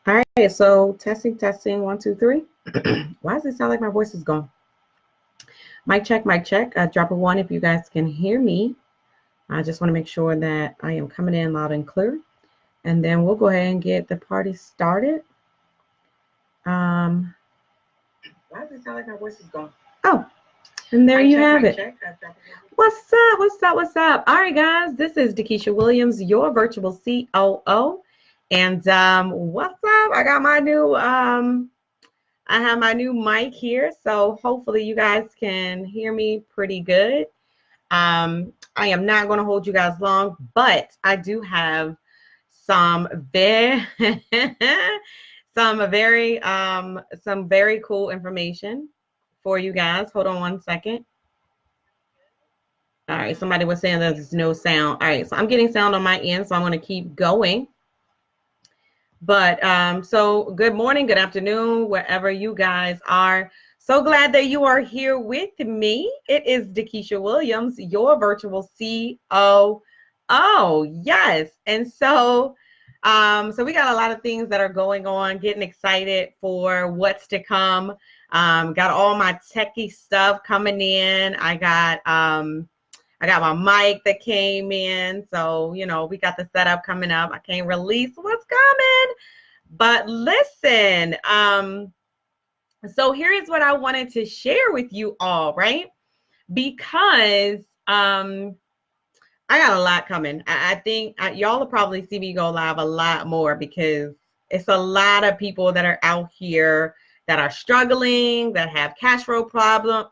All right, so testing, 1, 2, 3. Why does it sound like my voice is gone? Mic check. Drop a 1 if you guys can hear me. I just want to make sure that I am coming in loud and clear. And then we'll go ahead and get the party started. Why does it sound like my voice is gone? Oh, and there you have it. What's up? All right, guys, this is DeKesha Williams, your virtual COO. And what's up? I got my new I have my new mic here, so hopefully you guys can hear me pretty good. I am not going to hold you guys long, but I do have some very some very cool information for you guys. Hold on 1 second. All right, somebody was saying there's no sound. All right, so I'm getting sound on my end, so I'm going to keep going. But so good morning, good afternoon, wherever you guys are. So glad that you are here with me. It is DeKesha Williams, your virtual COO. Yes. And so we got a lot of things that are going on, getting excited for what's to come. Got all my techie stuff coming in. I got my mic that came in. So, you know, we got the setup coming up. I can't release what's coming. But listen, so here's what I wanted to share with you all, right? Because I got a lot coming. I think y'all will probably see me go live a lot more because it's a lot of people that are out here that are struggling, that have cash flow problems.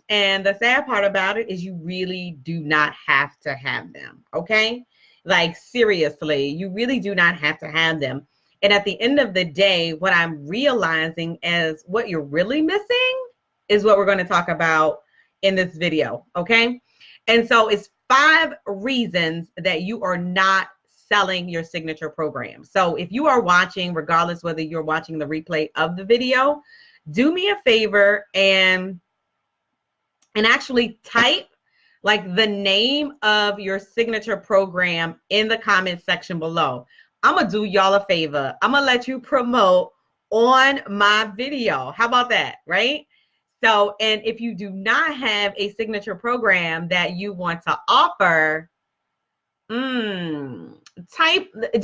And the sad part about it is you really do not have to have them, okay? Like seriously, you really do not have to have them. And at the end of the day, what I'm realizing is what you're really missing is what we're going to talk about in this video, okay? And so it's 5 reasons that you are not selling your signature program. So if you are watching, regardless whether you're watching the replay of the video, do me a favor and actually type like the name of your signature program in the comment section below. I'm gonna do y'all a favor. I'm gonna let you promote on my video. How about that, right? So, and if you do not have a signature program that you want to offer, do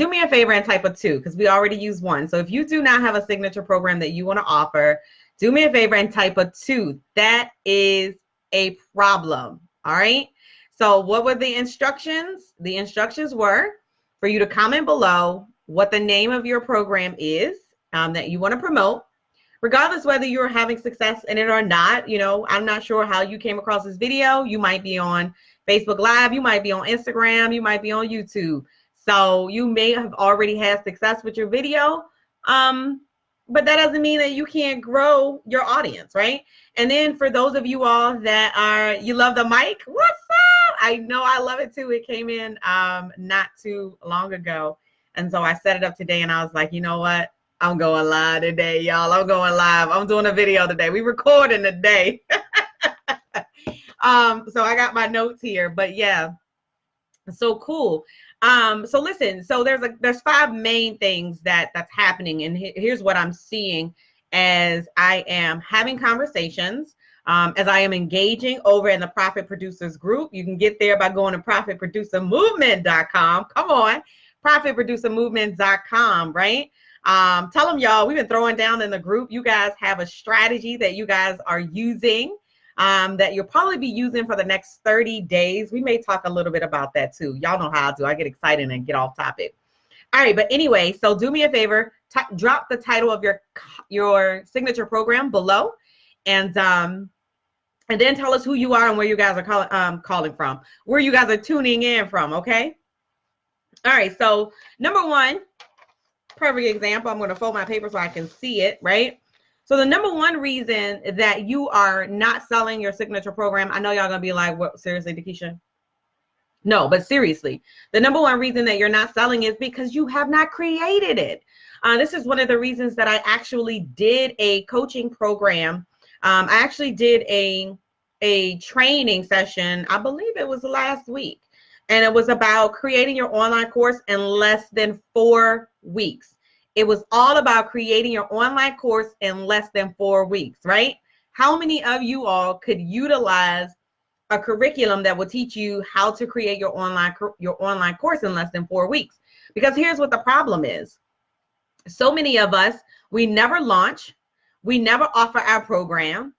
me a favor and type a 2 because we already use 1. So if you do not have a signature program that you want to offer, do me a favor and type a 2. That is a problem. All right. So what were the instructions? The instructions were for you to comment below what the name of your program is that you want to promote, regardless whether you're having success in it or not. You know, I'm not sure how you came across this video. You might be on Facebook Live. You might be on Instagram. You might be on YouTube. So you may have already had success with your video. But that doesn't mean that you can't grow your audience, right? And then for those of you all that you love the mic, what's up? I know I love it too. It came in not too long ago. And so I set it up today and I was like, you know what? I'm going live today, y'all. I'm going live. I'm doing a video today. We recording today. So I got my notes here, but yeah, so cool. So listen, so there's 5 main things that's happening, and here's what I'm seeing as I am having conversations, as I am engaging over in the Profit Producers group. You can get there by going to profitproducermovement.com. Come on, profitproducermovement.com, right? Tell them, y'all, we've been throwing down in the group. You guys have a strategy that you guys are using that you'll probably be using for the next 30 days. We may talk a little bit about that too. Y'all know how I do. I get excited and get off topic. All right, but anyway, so do me a favor, drop the title of your signature program below, and then tell us who you are and where you guys are calling from, where you guys are tuning in from, okay? All right, so number 1, perfect example. I'm going to fold my paper so I can see it, right? So the number 1 reason that you are not selling your signature program, I know y'all gonna be like, what, seriously, DeKesha? No, but seriously, the number 1 reason that you're not selling is because you have not created it. This is one of the reasons that I actually did a coaching program. I actually did a training session, I believe it was last week. And it was about creating your online course in less than 4 weeks. It was all about creating your online course in less than 4 weeks, right? How many of you all could utilize a curriculum that will teach you how to create your online course in less than 4 weeks? Because here's what the problem is. So many of us, we never launch, we never offer our program,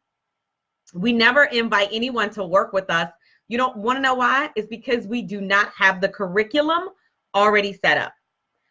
we never invite anyone to work with us. You don't want to know why? It's because we do not have the curriculum already set up.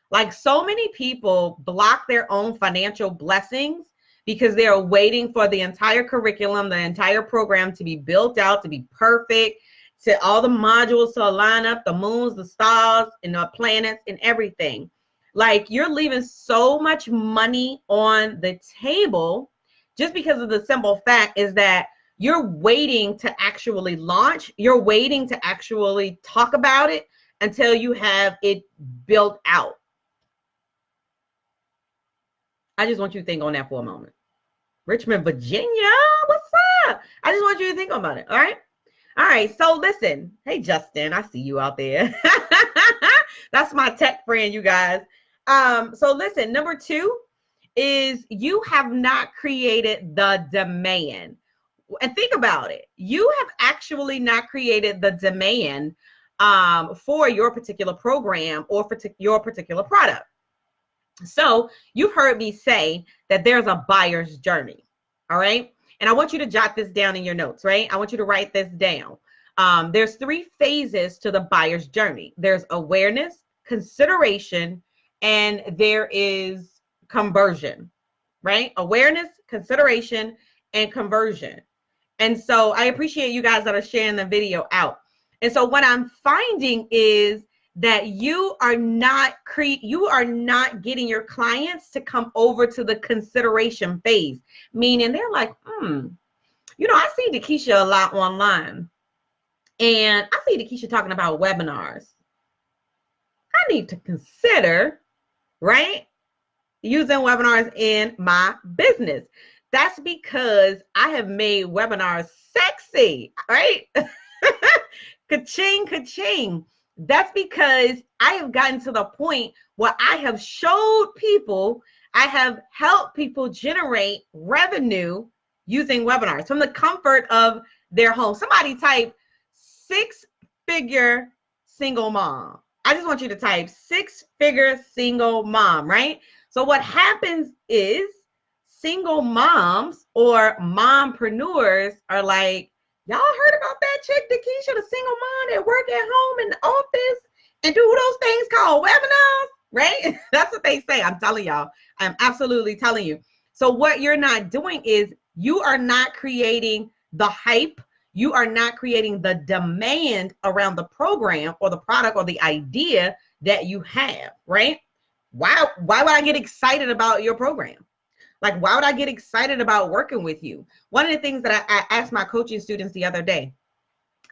Like, so many people block their own financial blessings because they're waiting for the entire curriculum, the entire program to be built out, to be perfect, to all the modules to line up, the moons, the stars, and the planets and everything. Like, you're leaving so much money on the table just because of the simple fact is that you're waiting to actually launch. You're waiting to actually talk about it until you have it built out. I just want you to think on that for a moment. Richmond, Virginia, what's up? I just want you to think about it, all right? All right, so listen. Hey, Justin, I see you out there. That's my tech friend, you guys. So listen, number 2 is you have not created the demand. And think about it. You have actually not created the demand for your particular program or for your particular product. So you've heard me say that there's a buyer's journey. All right. And I want you to jot this down in your notes, right? I want you to write this down. There's 3 phases to the buyer's journey. There's awareness, consideration, and there is conversion, right? Awareness, consideration, and conversion. And so I appreciate you guys that are sharing the video out. And so what I'm finding is that you are not getting your clients to come over to the consideration phase, meaning they're like, I see DeKesha a lot online, and I see DeKesha talking about webinars. I need to consider, right, using webinars in my business. That's because I have made webinars sexy, right? Ka-ching, ka-ching. That's because I have gotten to the point where I have showed people, I have helped people generate revenue using webinars from the comfort of their home. Somebody type 6-figure single mom. I just want you to type 6-figure single mom, right? So what happens is single moms or mompreneurs are like, y'all heard about that chick, DeKesha, the single mom that work at home in the office and do those things called webinars, right? That's what they say. I'm telling y'all. I'm absolutely telling you. So what you're not doing is you are not creating the hype. You are not creating the demand around the program or the product or the idea that you have, right? Why would I get excited about your program? Like, why would I get excited about working with you? One of the things that I asked my coaching students the other day,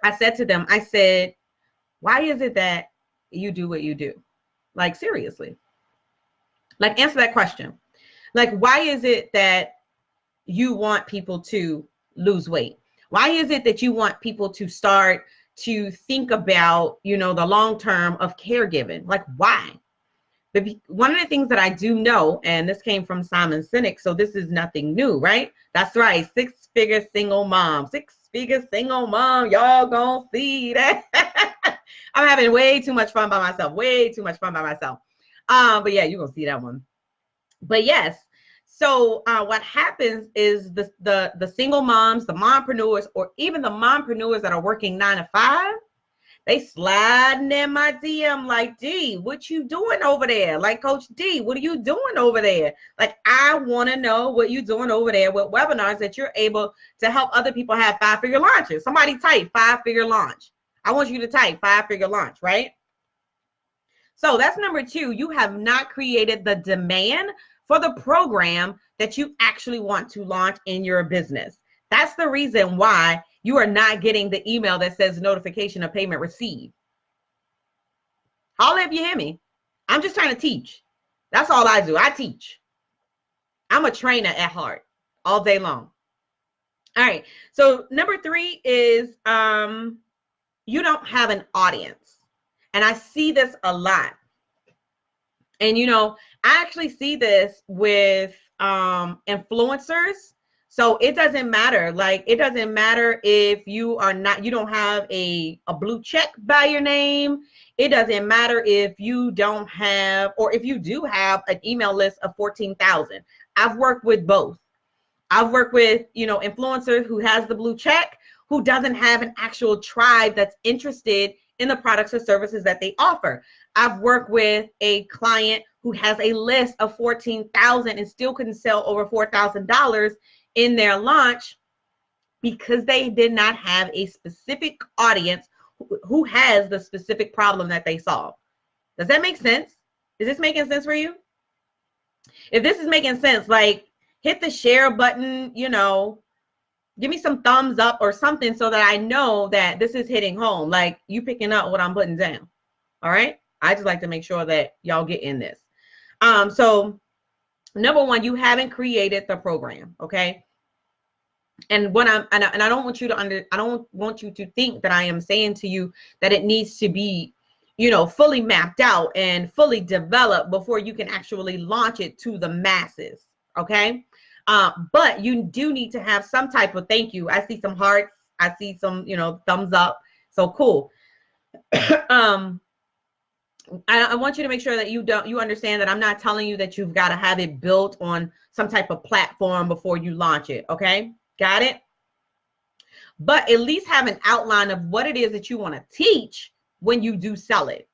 I said to them, I said, why is it that you do what you do? Like, seriously. Like, answer that question. Like, why is it that you want people to lose weight? Why is it that you want people to start to think about, the long term of caregiving? Like, why? One of the things that I do know, and this came from Simon Sinek, so this is nothing new, right? That's right, 6-figure single mom, 6-figure single mom. Y'all gonna see that. I'm having way too much fun by myself, But yeah, you're gonna see that one. But yes, so what happens is the single moms, the mompreneurs, or even the mompreneurs that are working 9 to 5, they sliding in my DM like, D, what you doing over there? Like, Coach D, what are you doing over there? Like, I want to know what you're doing over there with webinars that you're able to help other people have 5-figure launches. Somebody type 5-figure launch. I want you to type 5-figure launch, right? So that's number 2. You have not created the demand for the program that you actually want to launch in your business. That's the reason why you are not getting the email that says notification of payment received. Holla if you hear me. I'm just trying to teach. That's all I do. I teach. I'm a trainer at heart all day long. All right. So number 3 is you don't have an audience. And I see this a lot. And, I actually see this with influencers. So it doesn't matter. Like, it doesn't matter if you don't have a blue check by your name. It doesn't matter if you don't have, or if you do have an email list of 14,000. I've worked with both. I've worked with, influencers who has the blue check, who doesn't have an actual tribe that's interested in the products or services that they offer. I've worked with a client who has a list of 14,000 and still couldn't sell over $4,000 in their launch because they did not have a specific audience who has the specific problem that they solve. Does that make sense? Is this making sense for you? If this is making sense, like, hit the share button, give me some thumbs up or something so that I know that this is hitting home. Like, you picking up what I'm putting down. All right. I just like to make sure that y'all get in this. So number one, you haven't created the program. Okay. And I don't want you to think that I am saying to you that it needs to be, fully mapped out and fully developed before you can actually launch it to the masses. Okay. But you do need to have some type of thank you. I see some hearts. I see some, thumbs up. So cool. I want you to make sure that you understand that I'm not telling you that you've got to have it built on some type of platform before you launch it. Okay. Got it? But at least have an outline of what it is that you want to teach when you do sell it.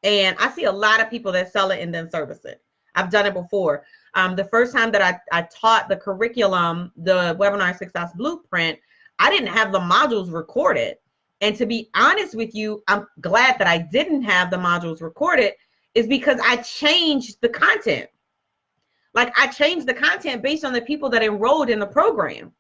And I see a lot of people that sell it and then service it. I've done it before. The first time that I taught the curriculum, the Webinar Success Blueprint, I didn't have the modules recorded. And to be honest with you, I'm glad that I didn't have the modules recorded, is because I changed the content. Like, I changed the content based on the people that enrolled in the program.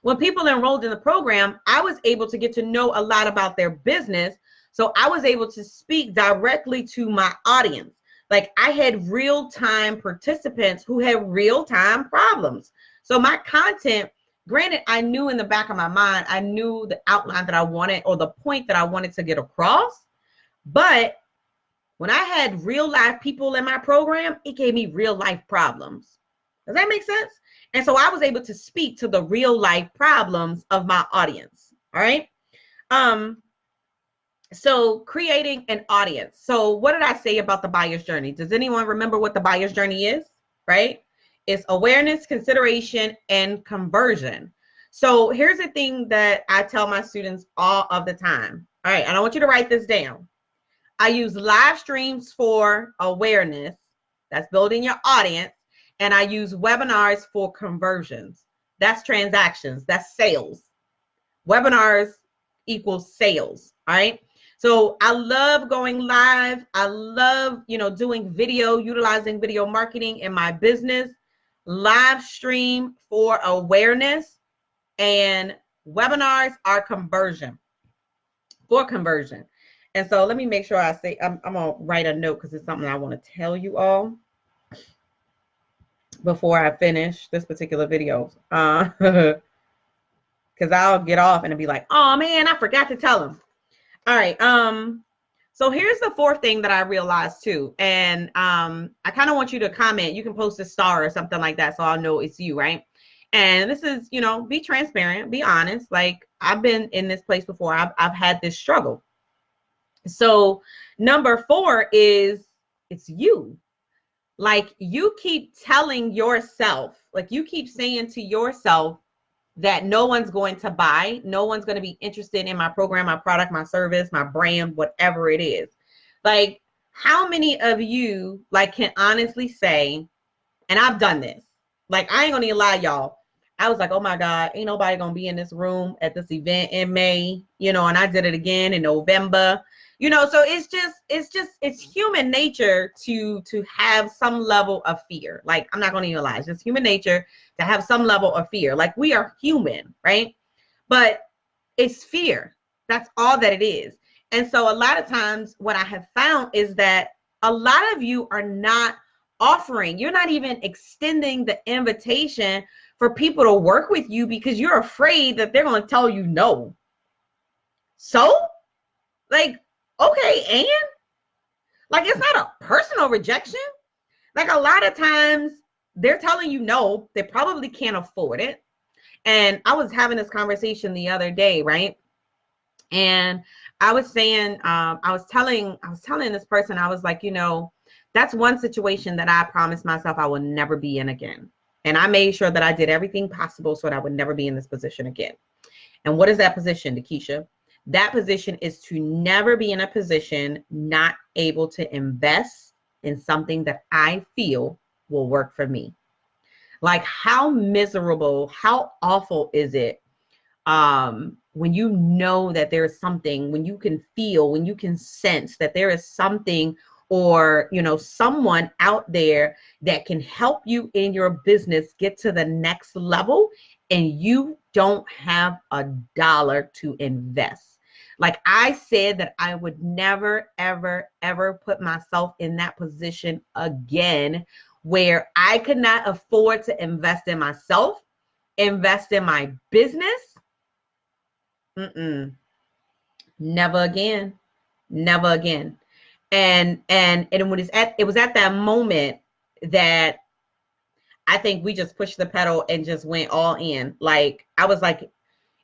When people enrolled in the program, I was able to get to know a lot about their business. So I was able to speak directly to my audience. Like, I had real-time participants who had real-time problems. So my content, granted, I knew in the back of my mind, I knew the outline that I wanted or the point that I wanted to get across. But when I had real life people in my program, it gave me real life problems. Does that make sense? And so I was able to speak to the real life problems of my audience. All right. So creating an audience. So what did I say about the buyer's journey? Does anyone remember what the buyer's journey is? Right? It's awareness, consideration, and conversion. So here's the thing that I tell my students all of the time. All right. And I want you to write this down. I use live streams for awareness. That's building your audience. And I use webinars for conversions. That's transactions. That's sales. Webinars equals sales. All right. So I love going live. I love, doing video, utilizing video marketing in my business. Live stream for awareness, and webinars are for conversion. And so let me make sure I say, I'm going to write a note because it's something I want to tell you all before I finish this particular video. Because I'll get off and it'll be like, oh man, I forgot to tell them. All right. So here's the fourth thing that I realized too. And I kind of want you to comment. You can post a star or something like that so I'll know it's you, right? And this is, be transparent, be honest. Like, I've been in this place before. I've had this struggle. So number 4 is it's you. Like, you keep telling yourself, like you keep saying to yourself that no one's going to buy, no one's going to be interested in my program, my product, my service, my brand, whatever it is. Like, how many of you can honestly say, and I've done this, like, I ain't gonna even lie, y'all. I was like, oh my God, ain't nobody gonna be in this room at this event in May, and I did it again in November. So it's human nature to have some level of fear. Like, I'm not going to even lie. It's just human nature to have some level of fear. Like, we are human, right? But it's fear. That's all that it is. And so a lot of times what I have found is that a lot of you are not offering. You're not even extending the invitation for people to work with you because you're afraid that they're going to tell you no. So, like, Okay, and like, it's not a personal rejection. Like, a lot of times they're telling you no, they probably can't afford it. And I was having this conversation the other day, right? And I was saying, I was telling this person, I was like, that's one situation that I promised myself I will never be in again. And I made sure that I did everything possible so that I would never be in this position again. And what is that position, DeKesha? That position is to never be in a position not able to invest in something that I feel will work for me. Like, how miserable, how awful is it when you know that there is something, when you can feel, when you can sense that there is something or, someone out there that can help you in your business get to the next level, and you don't have a dollar to invest. Like I said, that I would never, ever, ever put myself in that position again where I could not afford to invest in myself, invest in my business. Never again. Never again. And it was at that moment that I think we just pushed the pedal and just went all in. Like, I was like,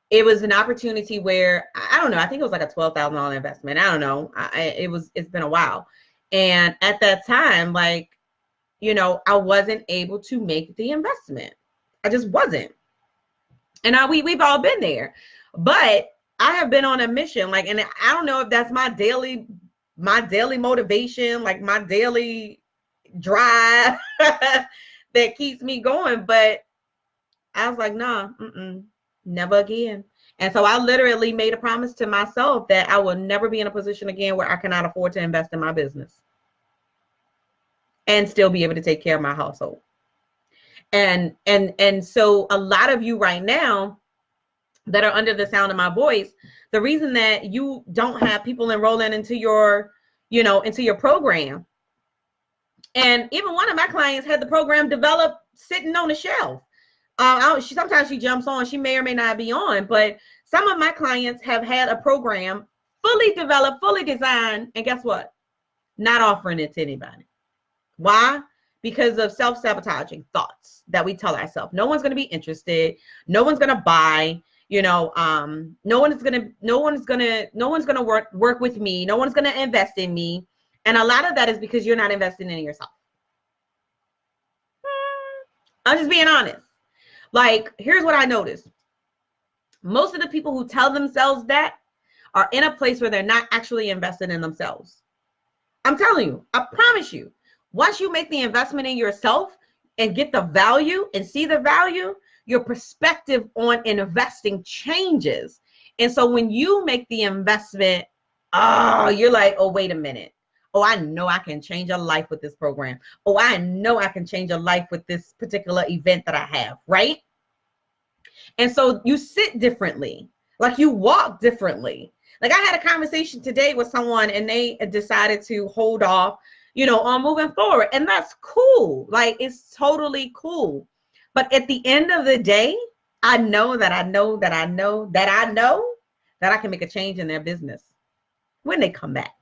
it was an opportunity where, I don't know, I think it was like a $12,000 investment. I don't know. It's been a while. And at that time, like, I wasn't able to make the investment. I just wasn't. And we've all been there. But I have been on a mission, like, and I don't know if that's my daily motivation, like my daily drive that keeps me going. But I was like, nah, never again. And so I literally made a promise to myself that I will never be in a position again where I cannot afford to invest in my business and still be able to take care of my household. And so a lot of you right now that are under the sound of my voice, the reason that you don't have people enrolling into your program, and even one of my clients had the program developed sitting on the shelf. Sometimes she jumps on, she may or may not be on, but some of my clients have had a program fully developed, fully designed, and guess what? Not offering it to anybody. Why? Because of self-sabotaging thoughts that we tell ourselves. No one's going to be interested. No one's going to buy. No one's going to work with me. No one's going to invest in me. And a lot of that is because you're not investing in yourself. I'm just being honest. Like, here's what I noticed. Most of the people who tell themselves that are in a place where they're not actually invested in themselves. I'm telling you, I promise you, once you make the investment in yourself and get the value and see the value, your perspective on investing changes. And so when you make the investment, you're like, oh, wait a minute. Oh, I know I can change a life with this program. Oh, I know I can change a life with this particular event that I have, right? And so you sit differently, like you walk differently. Like, I had a conversation today with someone and they decided to hold off, on moving forward. And that's cool. Like, it's totally cool. But at the end of the day, I know that I can make a change in their business when they come back.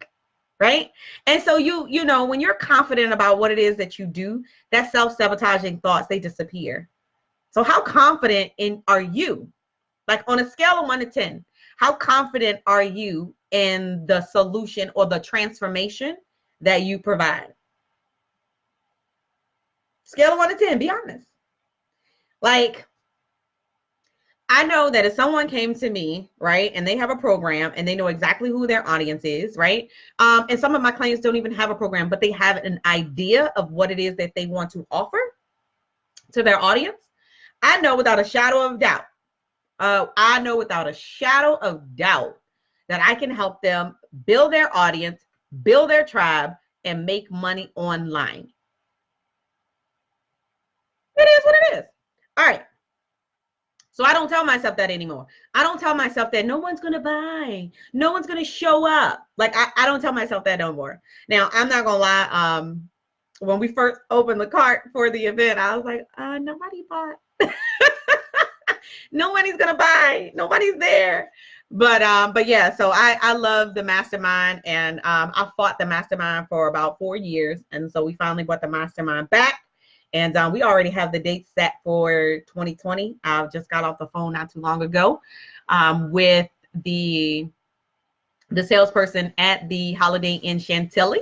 Right. And so when you're confident about what it is that you do, that self-sabotaging thoughts, they disappear. So how confident are you? Like, on a scale of 1 to 10, how confident are you in the solution or the transformation that you provide? Scale of 1 to 10, be honest. Like, I know that if someone came to me, right, and they have a program and they know exactly who their audience is, right? And some of my clients don't even have a program, but they have an idea of what it is that they want to offer to their audience. I know without a shadow of doubt, that I can help them build their audience, build their tribe, and make money online. It is what it is. All right. So I don't tell myself that anymore. I don't tell myself that no one's going to buy. No one's going to show up. Like, I don't tell myself that no more. Now, I'm not going to lie. When we first opened the cart for the event, I was like, nobody bought. Nobody's going to buy. Nobody's there. But yeah, so I love the mastermind, and I fought the mastermind for about 4 years, and so we finally brought the mastermind back, and we already have the date set for 2020. I just got off the phone not too long ago with the salesperson at the Holiday Inn Chantilly,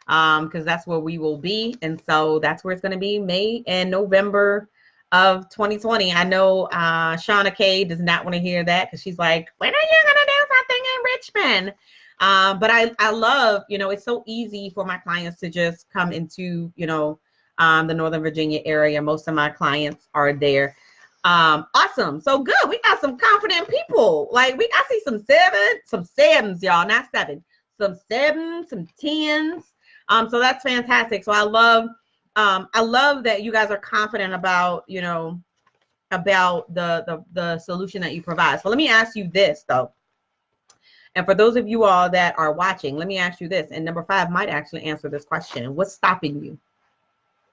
because that's where we will be, and so that's where it's going to be, May and November of 2020. I know Shauna K does not want to hear that, because she's like, when are you going to do something in Richmond? But I love, it's so easy for my clients to just come into, the Northern Virginia area. Most of my clients are there. Awesome. So good. We got some confident people. Like I see some sevens, y'all, not seven, some sevens, some tens. So that's fantastic. So I love that you guys are confident about, about the solution that you provide. So let me ask you this though. And for those of you all that are watching, let me ask you this. And number 5 might actually answer this question. What's stopping you?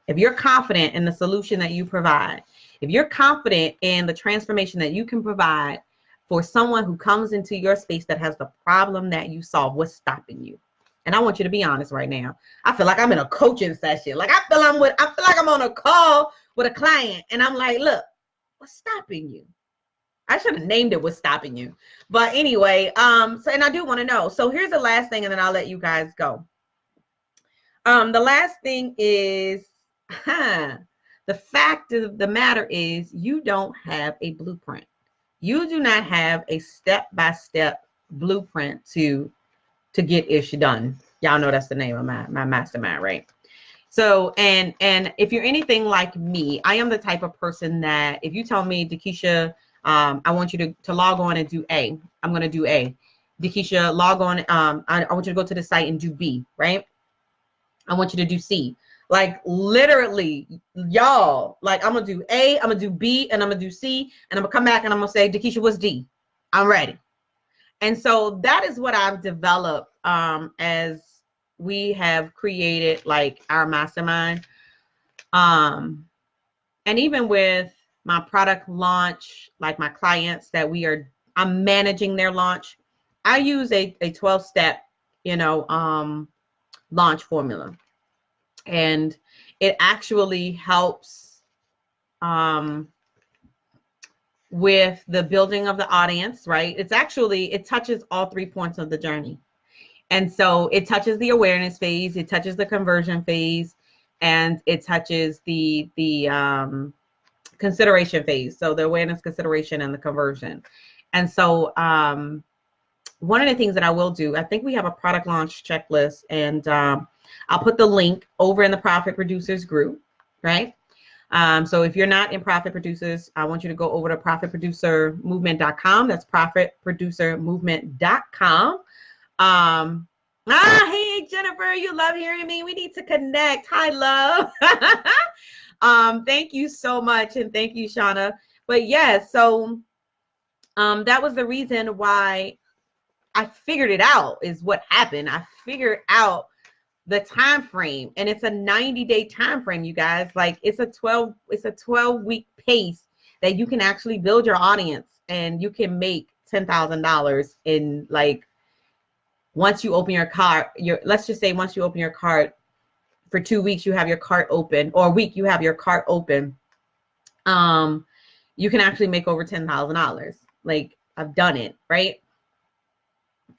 If you're confident in the solution that you provide, if you're confident in the transformation that you can provide for someone who comes into your space that has the problem that you solve, what's stopping you? And I want you to be honest right now. I feel like I'm in a coaching session. Like I feel like I'm on a call with a client, and I'm like, look, what's stopping you? I should have named it what's stopping you. But anyway, and I do want to know. So here's the last thing, and then I'll let you guys go. The last thing is, the fact of the matter is you don't have a blueprint. You do not have a step-by-step blueprint to get ish done. Y'all know that's the name of my mastermind, right? So, and if you're anything like me, I am the type of person that if you tell me, DeKesha, I want you to log on and do A, I'm going to do A. DeKesha, log on. I want you to go to the site and do B, right? I want you to do C. Like literally, y'all, like I'm going to do A, I'm going to do B, and I'm going to do C, and I'm going to come back and I'm going to say, DeKesha, what's D? I'm ready. And so that is what I've developed as we have created like our mastermind. And even with my product launch, like my clients that I'm managing their launch, I use a 12-step, launch formula. And it actually helps with the building of the audience, right? It touches all 3 points of the journey. And so it touches the awareness phase, it touches the conversion phase, and it touches the consideration phase. So the awareness, consideration, and the conversion. And so one of the things that I will do, I think we have a product launch checklist, and I'll put the link over in the Profit Producers group, right? So if you're not in Profit Producers, I want you to go over to profitproducermovement.com. That's profitproducermovement.com. Hey, Jennifer, you love hearing me. We need to connect. Hi, love. Thank you so much. And thank you, Shauna. But yeah, so that was the reason why I figured it out is what happened. I figured out the time frame, and it's a 90-day time frame, you guys. Like it's a 12-week pace that you can actually build your audience, and you can make $10,000 in like once you open your cart. Let's just say once you open your cart for 2 weeks, you have your cart open, or a week you have your cart open. You can actually make over $10,000. Like I've done it, right?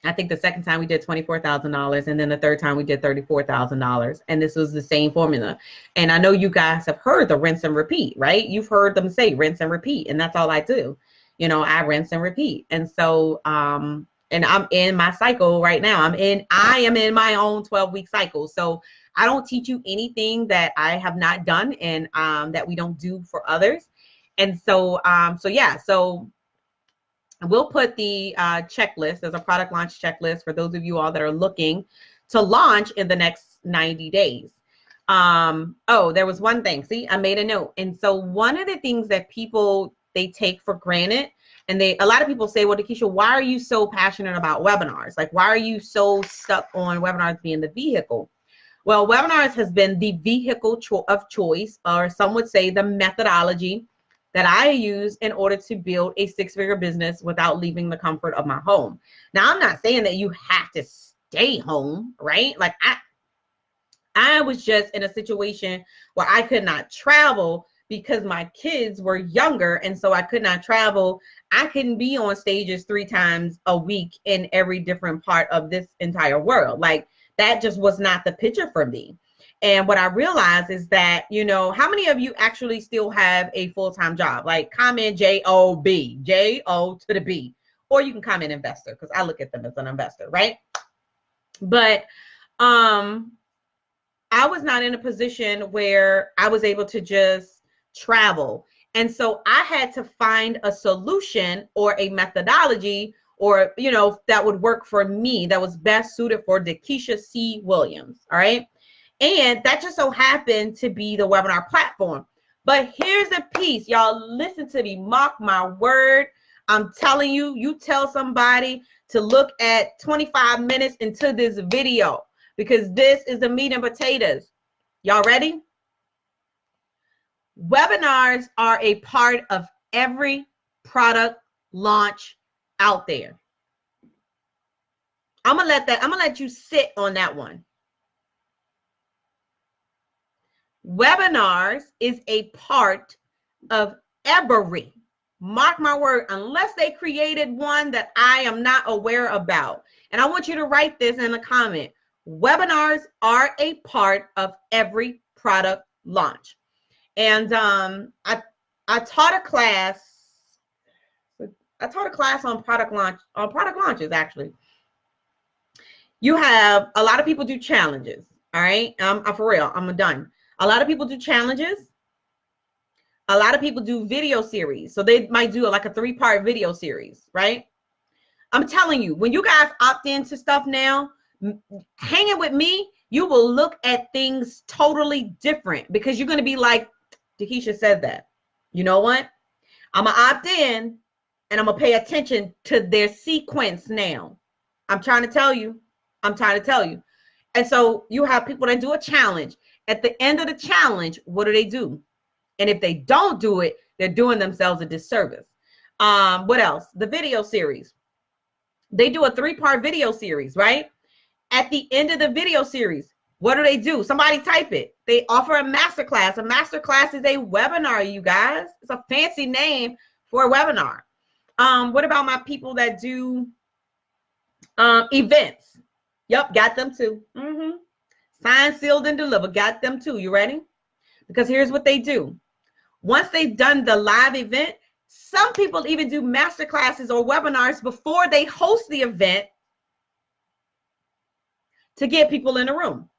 I think the second time we did $24,000, and then the third time we did $34,000. And this was the same formula. And I know you guys have heard the rinse and repeat, right? You've heard them say rinse and repeat, and that's all I do. I rinse and repeat. And so, and I'm in my cycle right now. I am in my own 12-week cycle. So I don't teach you anything that I have not done and that we don't do for others. And so, so we'll put the checklist as a product launch checklist for those of you all that are looking to launch in the next 90 days. Oh, there was one thing. See, I made a note. And so one of the things that people, they take for granted, and a lot of people say, well, DeKesha, why are you so passionate about webinars? Like, why are you so stuck on webinars being the vehicle? Well, webinars has been the vehicle of choice, or some would say the methodology that I use in order to build a six-figure business without leaving the comfort of my home. Now, I'm not saying that you have to stay home, right? Like I was just in a situation where I could not travel because my kids were younger, and so I could not travel. I couldn't be on stages 3 times a week in every different part of this entire world. Like, that just was not the picture for me. And what I realized is that, you know, how many of you actually still have a full-time job? Like, comment J-O-B, J-O to the B, or you can comment investor, because I look at them as an investor, right? But I was not in a position where I was able to just travel. And so I had to find a solution or a methodology, or, you know, that would work for me, that was best suited for DeKesha C. Williams. All right. And that just so happened to be the webinar platform. But here's the piece. Y'all listen to me. Mark my word. I'm telling you, you tell somebody to look at 25 minutes into this video, because this is the meat and potatoes. Y'all ready? Webinars are a part of every product launch out there. I'm gonna let you sit on that one. Webinars is a part of every, mark my word, unless they created one that I am not aware about. And I want you to write this in the comment. Webinars are a part of every product launch. And I taught a class. I taught a class on product launches, actually. You have a lot of people do challenges. All right. For real, I'm done. A lot of people do challenges. A lot of people do video series. So they might do like a 3-part video series, right? I'm telling you, when you guys opt into stuff now, hanging with me, you will look at things totally different, because you're going to be like, DeKesha said that. You know what? I'm going to opt in and I'm going to pay attention to their sequence now. I'm trying to tell you. I'm trying to tell you. And so you have people that do a challenge. At the end of the challenge, what do? And if they don't do it, they're doing themselves a disservice. What else? The video series. They do a 3-part video series, right? At the end of the video series, what do? Somebody type it. They offer a masterclass. A masterclass is a webinar, you guys. It's a fancy name for a webinar. What about my people that do events? Yep, got them too. Signed, sealed, and delivered. Got them too. You ready? Because here's what they do. Once they've done the live event, some people even do masterclasses or webinars before they host the event to get people in the room.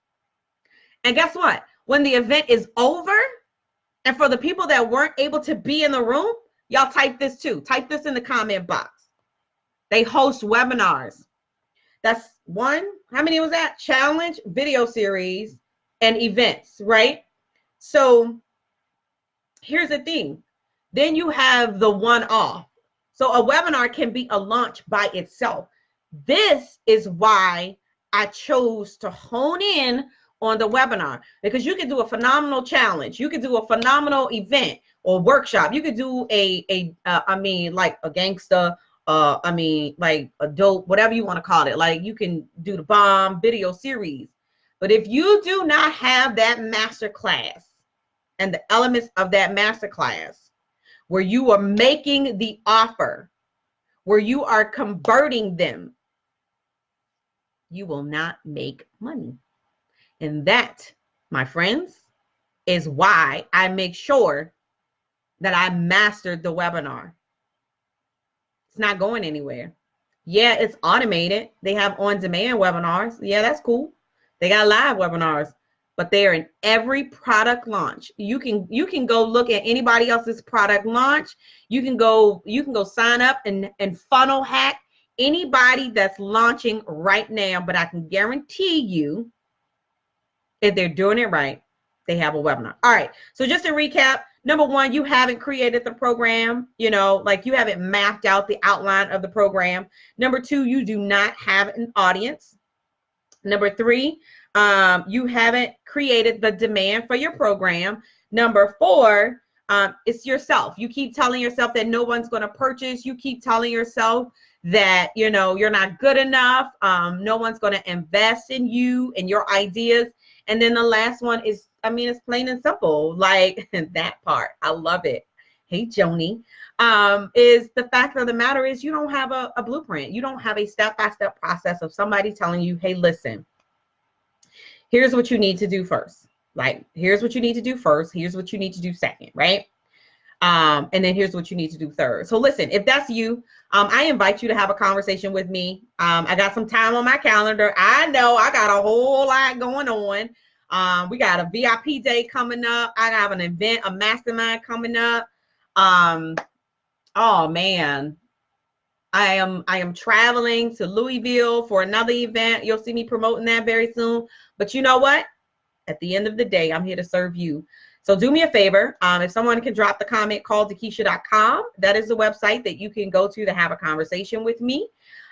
And guess what? When the event is over, and for the people that weren't able to be in the room, y'all type this too. Type this in the comment box. They host webinars. That's one. How many was that? Challenge, video series, and events, right? So here's the thing. Then you have the one-off. So a webinar can be a launch by itself. This is why I chose to hone in on the webinar, because you can do a phenomenal challenge. You could do a phenomenal event or workshop. You could do like a gangster, like a dope, whatever you want to call it. Like, you can do the bomb video series. But if you do not have that master class and the elements of that master class, where you are making the offer, where you are converting them, you will not make money. And that, my friends, is why I make sure that I mastered the webinar. It's not going anywhere. Yeah, it's automated. They have on-demand webinars. Yeah, that's cool. They got live webinars, but they're in every product launch. You can go look at anybody else's product launch. You can go sign up and funnel hack anybody that's launching right now, but I can guarantee you, if they're doing it right, they have a webinar. All right. So just to recap, number one, you haven't created the program, like you haven't mapped out the outline of the program. Number two, you do not have an audience. Number three, you haven't created the demand for your program. Number four, It's yourself. You keep telling yourself that no one's going to purchase. You keep telling yourself that, you know, you're not good enough. No one's going to invest in you and your ideas. And then the last one is, I mean, it's plain and simple. Like that part. I love it. Hey, Joni. Is the fact of the matter is you don't have a blueprint. You don't have a step-by-step process of somebody telling you, hey, listen, here's what you need to do first. Like, here's what you need to do first. Here's what you need to do second, right? And then here's what you need to do third. So listen, if that's you, I invite you to have a conversation with me. I got some time on my calendar. I know I got a whole lot going on. We got a VIP day coming up. I have an event, a mastermind coming up. Oh man, I am traveling to Louisville for another event. You'll see me promoting that very soon. But you know what? At the end of the day, I'm here to serve you. So do me a favor. If someone can drop the comment, call DeKesha.com. That is the website that you can go to have a conversation with me.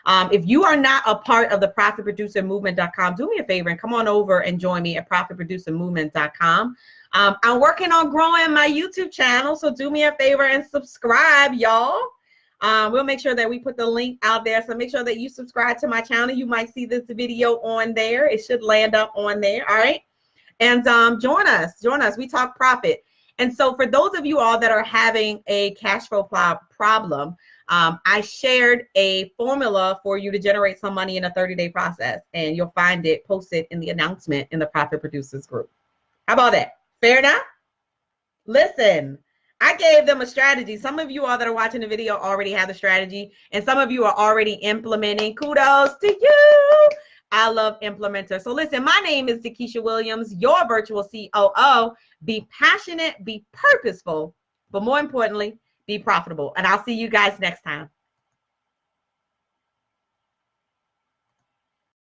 If you are not a part of the ProfitProducerMovement.com, do me a favor and come on over and join me at ProfitProducerMovement.com. I'm working on growing my YouTube channel, so do me a favor and subscribe, y'all. We'll make sure that we put the link out there. So make sure that you subscribe to my channel. You might see this video on there. It should land up on there. All right. And join us. We talk profit. And so for those of you all that are having a cash flow problem, I shared a formula for you to generate some money in a 30-day process. And you'll find it posted in the announcement in the Profit Producers group. How about that? Fair enough? Listen, I gave them a strategy. Some of you all that are watching the video already have the strategy, and some of you are already implementing. Kudos to you. I love implementers. So listen, my name is DeKesha Williams, your virtual COO. Be passionate, be purposeful, but more importantly, be profitable. And I'll see you guys next time.